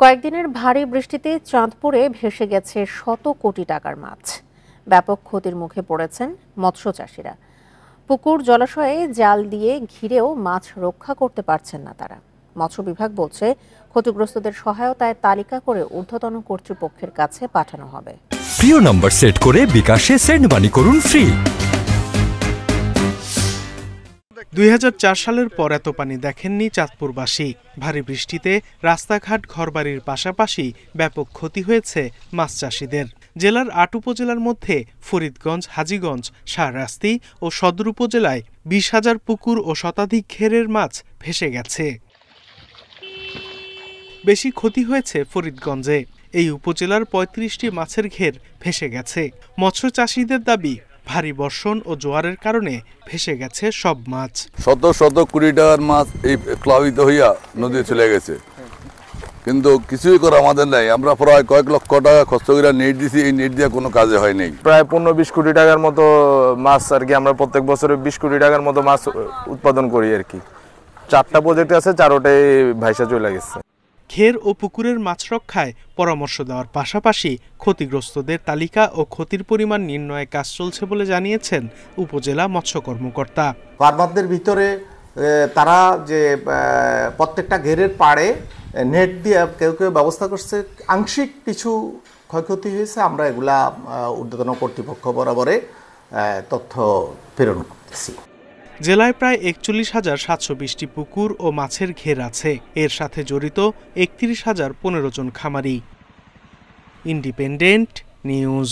কয়েকদিনের ভারী বৃষ্টিতে চাঁদপুরে ভেসে গেছে শত কোটি টাকার মাছ। ব্যাপক ক্ষতির মুখে পড়েছেন মৎস্য চাষিরা। পুকুর জলাশয়ে জাল দিয়ে ঘিরেও মাছ রক্ষা করতে পারছেন না তারা। মৎস্য বিভাগ বলছে, ক্ষতিগ্রস্তদের সহায়তায় তালিকা করে ঊর্ধ্বতন কর্তৃপক্ষের কাছে পাঠানো হবে। প্রিয় নম্বর সেট করে বিকাশে সেন্ড মানি করুন ফ্রি। ২০০৪ সালের পর এত পানি দেখেননি চাঁদপুরবাসী। ভারী বৃষ্টিতে রাস্তাঘাট ঘরবাড়ির পাশাপাশি ব্যাপক ক্ষতি হয়েছে মাছ চাষিদের। জেলার ৮ উপজেলার মধ্যে ফরিদগঞ্জ, হাজীগঞ্জ, শাহরাস্তি ও সদর উপজেলায় ২০,০০০ পুকুর ও শতাধিক ঘেরের মাছ ভেসে গেছে। বেশি ক্ষতি হয়েছে ফরিদগঞ্জে। এই উপজেলার ৩৫টি মাছের ঘের ভেসে গেছে। মৎস্য চাষিদের দাবি, ভারী বর্ষণ ও জোয়ারের কারণে ভেসে গেছে সব মাছ। শত শত কোটি টাকার মাছ এই প্লাবিত হইয়া নদী চলে গেছে, কিন্তু কিছুই করা আমাদের নাই। আমরা প্রায় কয়েক লক্ষ টাকা খরচ করে নেট দিছি, এই নেট দিয়ে কোনো কাজে হয় নাই। প্রায় ১৫-২০ কোটি টাকার মতো মাছ আর কি আমরা প্রত্যেক বছরে ২০ কোটি টাকার মতো মাছ উৎপাদন করি আর কি। ৪টা প্রজেক্ট আছে, ৪টাই ভাইসা চলে গেছে। ঘের ও পুকুরের মাছ রক্ষায় পরামর্শ দেওয়ার পাশাপাশি ক্ষতিগ্রস্তদের তালিকা ও ক্ষতির পরিমাণ নির্ণয়ে কাজ চলছে বলে জানিয়েছেন উপজেলা মৎস্য কর্মকর্তা। ফার্মারদের ভিতরে তারা যে প্রত্যেকটা ঘেরের পাড়ে নেট দিয়ে কেউ কেউ ব্যবস্থা করছে, আংশিক কিছু ক্ষয়ক্ষতি হয়েছে। আমরা এগুলা ঊর্ধ্বতন কর্তৃপক্ষ বরাবরে তথ্য প্রেরণ করতেছি। জেলায় প্রায় ৪১,৭২০টি পুকুর ও মাছের ঘের আছে। এর সাথে জড়িত ৩১,০১৫ জন খামারি। Independent news.